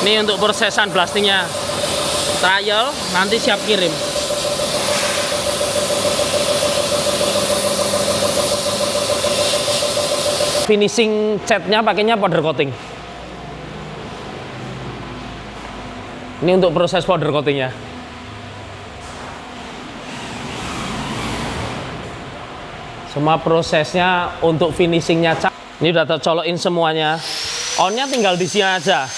Ini untuk proses sandblastingnya, trial, nanti siap kirim. Finishing catnya pakainya powder coating. Ini untuk proses powder coatingnya. Semua prosesnya untuk finishingnya cat. Ini udah tercolokin semuanya. Onnya tinggal di sini aja.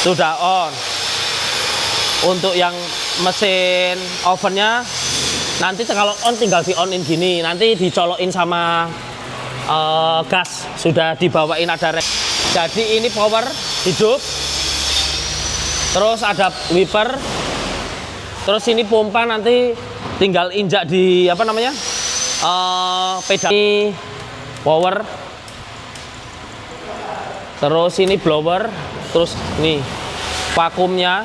Sudah on. Untuk yang mesin ovennya nanti kalau on tinggal di onin gini, nanti dicolokin sama gas, sudah dibawain ada rek. Jadi ini power hidup, terus ada wiper, terus ini pompa, nanti tinggal injak di apa namanya pedal. Ini power, terus ini blower, terus ini vakumnya.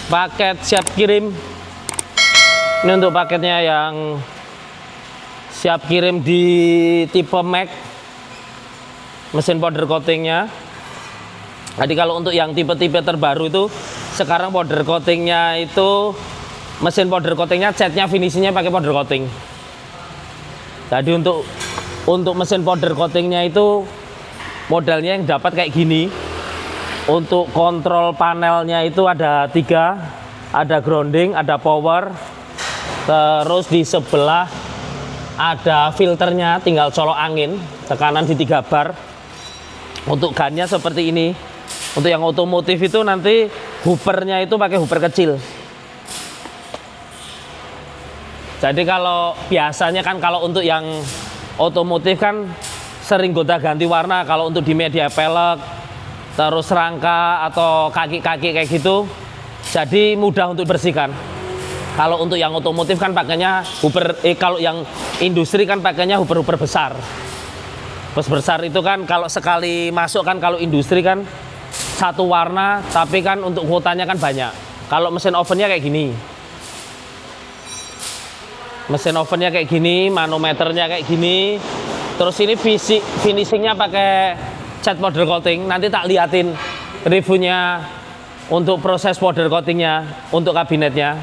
Paket siap kirim. Ini untuk paketnya yang siap kirim di tipe Max, mesin powder coatingnya. Jadi kalau untuk yang tipe-tipe terbaru itu sekarang powder coatingnya itu mesin powder coatingnya catnya finishingnya pakai powder coating. Jadi untuk mesin powder coatingnya itu modelnya yang dapat kayak gini. Untuk kontrol panelnya itu ada 3, ada grounding, ada power, terus di sebelah ada filternya, tinggal colok angin, tekanan di 3 bar. Untuk gannya seperti ini. Untuk yang otomotif itu nanti hoopernya itu pakai hooper kecil. Jadi kalau biasanya kan kalau untuk yang otomotif kan sering gonta-ganti warna. Kalau untuk di media pelek, terus rangka atau kaki-kaki kayak gitu, jadi mudah untuk bersihkan. Kalau untuk yang otomotif kan pakainya hooper, kalau yang industri kan pakainya hooper besar. Bus besar itu kan kalau sekali masuk kan, kalau industri kan satu warna, tapi kan untuk kuotanya kan banyak. Kalau mesin ovennya kayak gini, mesin ovennya kayak gini, manometernya kayak gini, terus ini finishingnya pakai cat powder coating. Nanti tak liatin reviewnya untuk proses powder coatingnya untuk kabinetnya.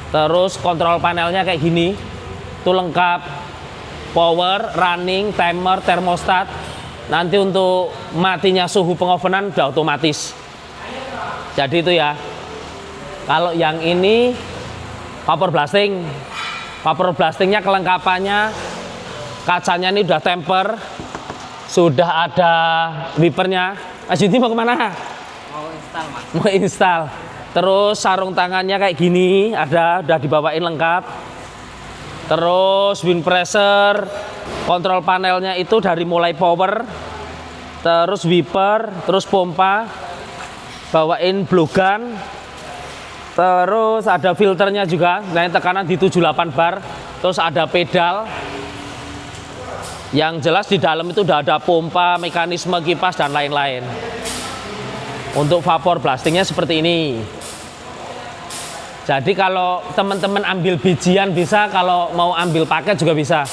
Terus kontrol panelnya kayak gini, itu lengkap, power, running, timer, termostat. Nanti untuk matinya suhu pengovenan udah otomatis. Jadi itu ya. Kalau yang ini vapor blasting, vapor blastingnya kelengkapannya, kacanya ini udah temper, sudah ada wipernya. Mas Yudi mau kemana? Mau install, Mas. Mau install. Terus sarung tangannya kayak gini, udah dibawain lengkap. Terus wind pressure, kontrol panelnya itu dari mulai power, terus wiper, terus pompa, bawain blogan. Terus ada filternya juga, nah tekanan di 78 bar. Terus ada pedal. Yang jelas di dalam itu udah ada pompa, mekanisme kipas dan lain-lain. Untuk vapor blastingnya seperti ini. Jadi kalau teman-teman ambil bijian bisa, kalau mau ambil paket juga bisa.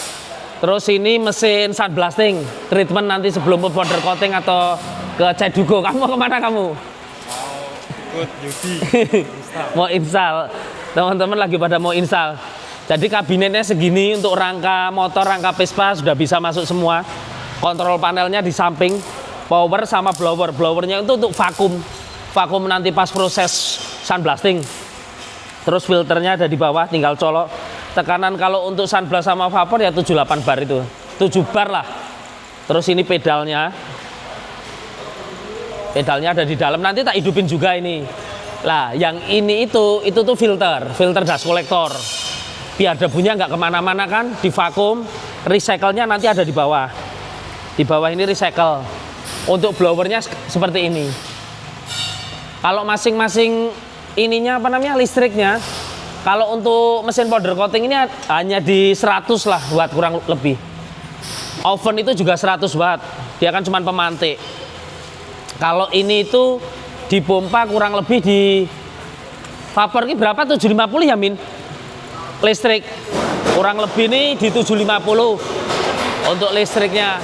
Terus ini mesin sandblasting, treatment nanti sebelum powder coating atau ke Cedugo. Kamu mau kemana kamu? Mau ikut Yudi. Mau install. Teman-teman lagi pada mau install. Jadi kabinetnya segini, untuk rangka motor, rangka Vespa sudah bisa masuk semua. Kontrol panelnya di samping, power sama blower. Blowernya itu untuk vakum. Vakum nanti pas proses sandblasting. Terus filternya ada di bawah, tinggal colok. Tekanan kalau untuk sunblast sama vapor ya 78 bar itu. 7 bar lah. Terus ini pedalnya. Pedalnya ada di dalam, nanti tak hidupin juga ini. Lah, yang ini itu tuh filter dust collector. Biar debunya nggak kemana-mana kan, di vakum. Recycle-nya nanti ada di bawah. Di bawah ini recycle. Untuk blowernya seperti ini. Kalau masing-masing ininya apa namanya, listriknya Kalau untuk mesin powder coating ini hanya di 100 lah watt kurang lebih. Oven itu juga 100 watt. Dia kan cuma pemantik. Kalau ini itu dipompa kurang lebih di vapor ini berapa? 750 ya Min? Listrik. Kurang lebih ini di 750 untuk listriknya.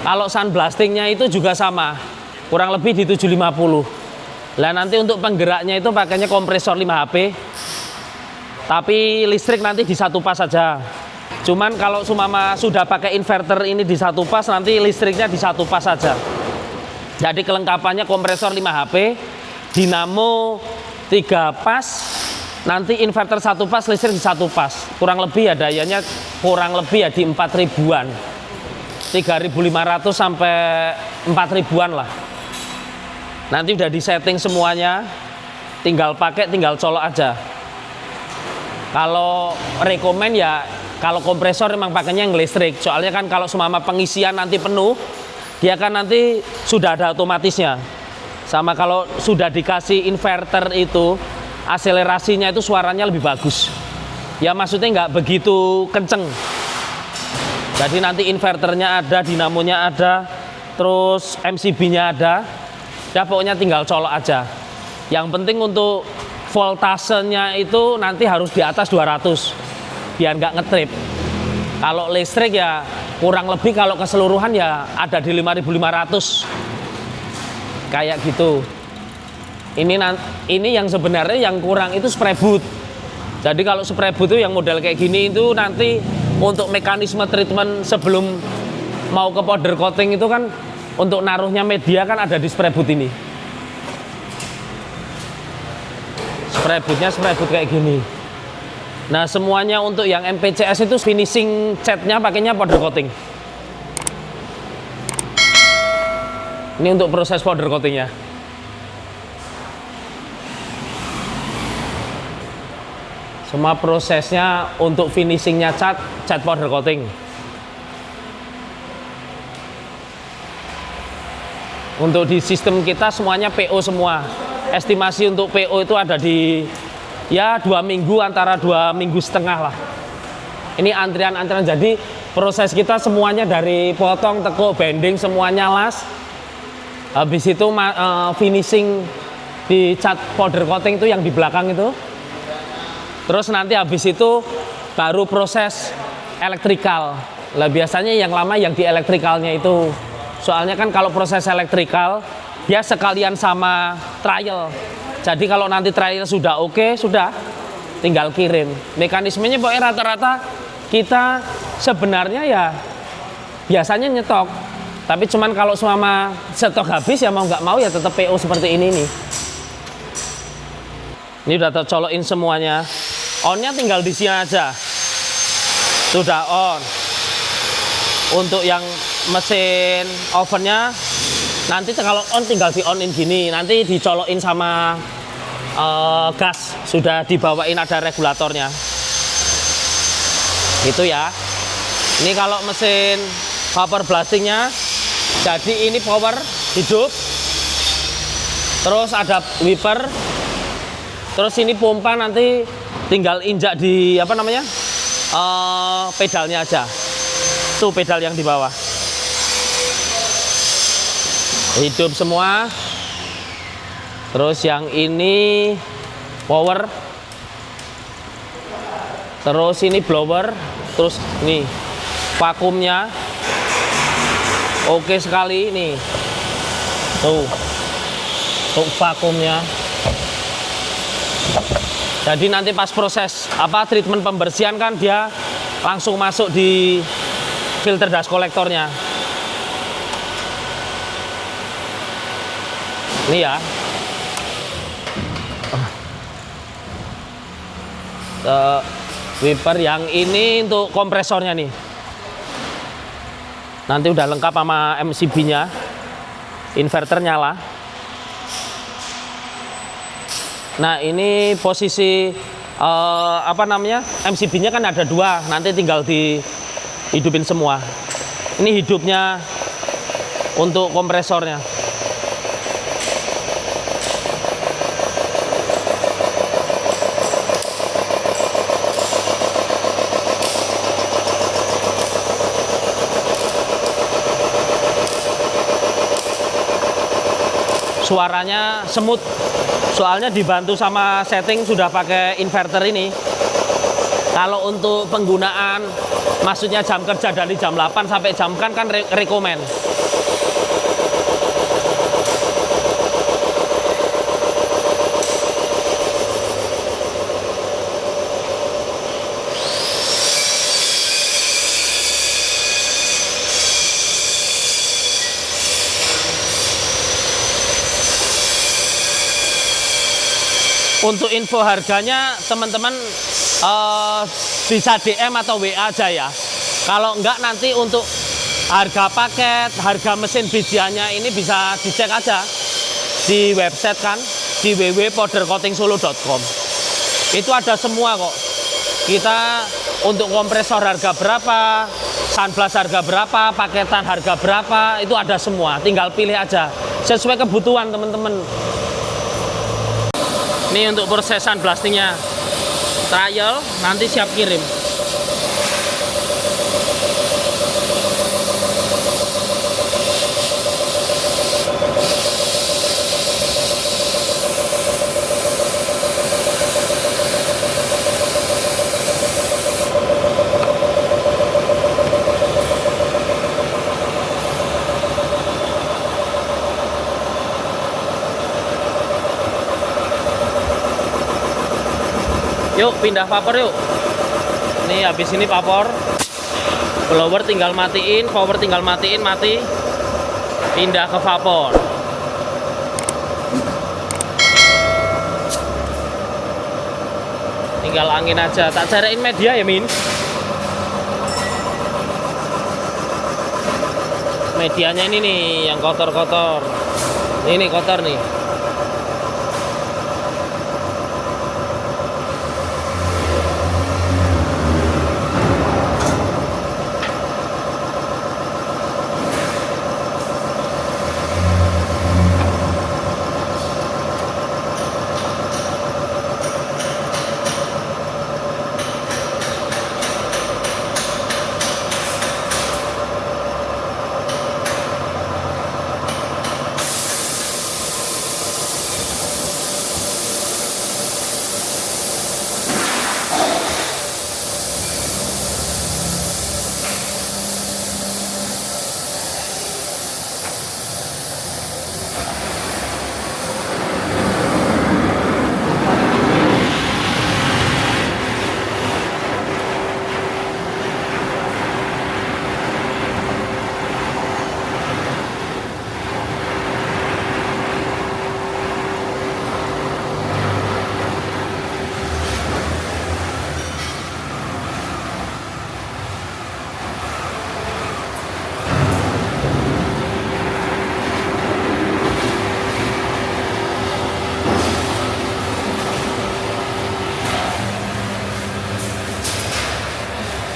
Kalau sun blastingnya itu juga sama. Kurang lebih di 750. Lah nanti untuk penggeraknya itu pakainya kompresor 5 HP. Tapi listrik nanti di satu pas saja. Cuman kalau sumama sudah pakai inverter ini di satu pas, nanti listriknya di satu pas saja. Jadi kelengkapannya kompresor 5 HP, dinamo 3 pas, nanti inverter satu pas, listrik di satu pas. Kurang lebih ya dayanya kurang lebih ya di 4.000-an. 3.500 sampai 4.000-an lah. Nanti udah disetting semuanya, tinggal pakai, tinggal colok aja. Kalau rekomen ya kalau kompresor memang pakainya yang listrik. Soalnya kan kalau semama pengisian nanti penuh, dia kan nanti sudah ada otomatisnya. Sama kalau sudah dikasih inverter itu, akselerasinya itu suaranya lebih bagus. Ya maksudnya nggak begitu kenceng. Jadi nanti inverternya ada, dinamonya ada, terus MCB-nya ada. Ya pokoknya tinggal colok aja. Yang penting untuk voltasenya itu nanti harus di atas 200 biar nggak ngetrip. Kalau listrik ya kurang lebih kalau keseluruhan ya ada di 5.500 kayak gitu. Ini yang sebenarnya yang kurang itu spray boot. Jadi kalau spray boot itu yang model kayak gini itu nanti untuk mekanisme treatment sebelum mau ke powder coating itu kan untuk naruhnya media kan ada di spray boot ini. Spray bootnya spray boot kayak gini. Nah semuanya untuk yang MPCS itu finishing catnya pakainya powder coating. Ini untuk proses powder coatingnya. Semua prosesnya untuk finishingnya cat powder coating. Untuk di sistem kita semuanya PO semua. Estimasi untuk PO itu ada di ya 2 minggu, antara 2 minggu setengah lah. Ini antrian-antrian, jadi proses kita semuanya dari potong, tekuk, bending semuanya las. Habis itu finishing di cat powder coating itu yang di belakang itu. Terus nanti habis itu baru proses elektrikal. Lah biasanya yang lama yang di elektrikalnya itu. Soalnya kan kalau proses elektrikal dia sekalian sama trial. Jadi kalau nanti trial sudah oke, sudah tinggal kirim. Mekanismenya pokoknya rata-rata kita sebenarnya ya biasanya nyetok. Tapi cuman kalau selama stok habis ya mau nggak mau ya tetap PO seperti ini nih. Ini udah tercolokin semuanya. On-nya tinggal di sini aja. Sudah on. Untuk yang mesin ovennya nanti kalau on tinggal di onin gini, nanti dicolokin sama gas, sudah dibawain ada regulatornya. Gitu ya. Ini kalau mesin vapor blastingnya, jadi ini power hidup, terus ada wiper, terus ini pompa nanti tinggal injak di apa namanya pedalnya aja. Tuh pedal yang di bawah. Hidup semua. Terus yang ini power. Terus ini blower. Terus ini vakumnya. Oke sekali ini. Tuh. Tuh vakumnya. Jadi nanti pas proses treatment pembersihan kan dia langsung masuk di filter dust kolektornya. Ini ya. Wiper yang ini untuk kompresornya nih. Nanti udah lengkap sama MCB-nya. Inverter nyala. Nah, ini posisi MCB-nya kan ada 2, nanti tinggal dihidupin semua. Ini hidupnya untuk kompresornya. suaranya semut. Soalnya dibantu sama setting sudah pakai inverter ini. Kalau untuk penggunaan, maksudnya jam kerja dari jam 8 sampai jam kan rekomen. Untuk info harganya teman-teman bisa DM atau WA aja ya. Kalau enggak nanti untuk harga paket, harga mesin bijiannya ini bisa dicek aja di website kan, di www.powdercoatingsolo.com. Itu ada semua kok. Kita untuk kompresor harga berapa, sunblast harga berapa, paketan harga berapa, itu ada semua. Tinggal pilih aja sesuai kebutuhan teman-teman. Ini untuk proses sunblastingnya, trial, nanti siap kirim. Yuk pindah vapor yuk. Nih habis ini vapor, blower tinggal matiin, power tinggal matiin, mati, pindah ke vapor. Tinggal angin aja, tak cariin media ya Min. Medianya ini nih yang kotor-kotor. Ini kotor nih.